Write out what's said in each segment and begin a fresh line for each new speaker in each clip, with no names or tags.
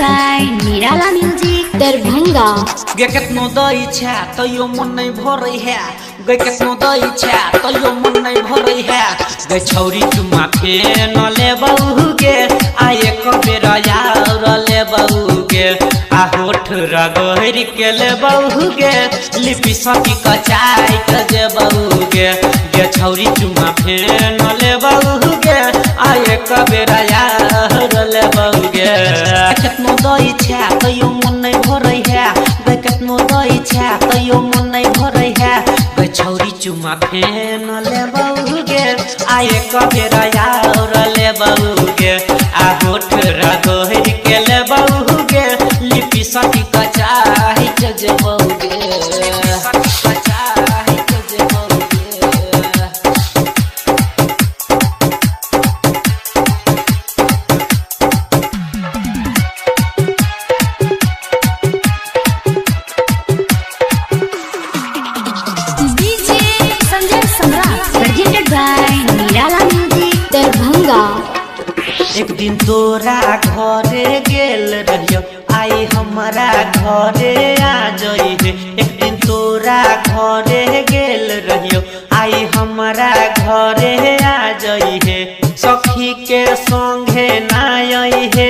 by Nirala Music Darbhanga।
गे केतनो दई छा तैयो मन नहीं भरै है गे केतनो दई छा तैयो मन नहीं भरै है गे छौरी चुमा फेन ले बहु गे आए कबेर यार ले बहु गे आ होठ रगहर के ले बहु गे लिपि सकी कचाई के जे बहु गे गे छौरी चुमा फेन ले बहु गे आए कबेर यार ले बहु गे केतनो दई छा तैयो मन नहीं भरै है केतनो दई छा तैयो मन नहीं भरै है गे छौरी चुमा फेन ले बहु गे आए कबेर यार ले बहु गे आ होठ रगहर के ले बहु गे लिपि सकी कचाई के जे बहु गे कचाई के जे बहु गे
presented by Nirala Music Darbhanga।
एक दिन तोरा घरे गेल रहियो आई हमारा घरे आ जई है एक दिन तोरा घरे गेल रहियो आई हमारा घरे आ जई है सखी के संगे ना आई है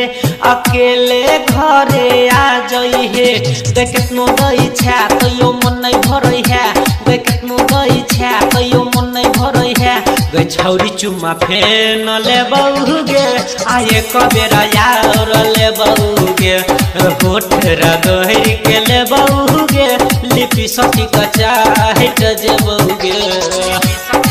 अकेले घरे आ जई है गे केतनो दई छा तैयो मन नहीं भरै है गे केतनो दई छा तैयो मन नहीं भरै है गे छौरी चुमा फेन ले बहु गे आए कबेर यार ले बहु गे होठ रगहर के ले बहु गे लिपि सकी कचाई के जे बहु गे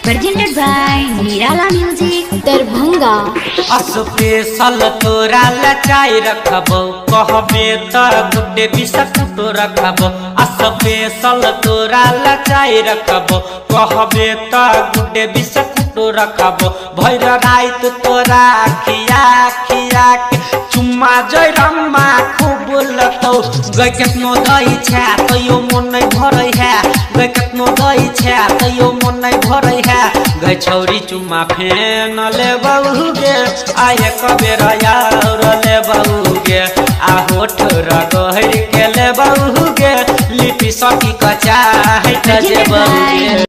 presented by Nirala Music Darbhanga।
Special तोरा लचाई रखबो कहबे त गुड्डे बिस्कुट रखबो स्पेशल तोरा लचाई रखबो कहबे त गुड्डे बिस्कुट रखबो भैर रात तोरा खिया खिया के चुम्मा जय रम्मा खूब लतौ गे केतनो दई छा तैयो मन नहीं भरै है गे केतनो दई छा तैयो मन नहीं भरै है गे छौरी चुम्मा फेन ले बहु गे आए कबेर यार ले बहु गे आ होठ रगहर के ले बहु गे लिपि सकी कचाई के जे बहु गे।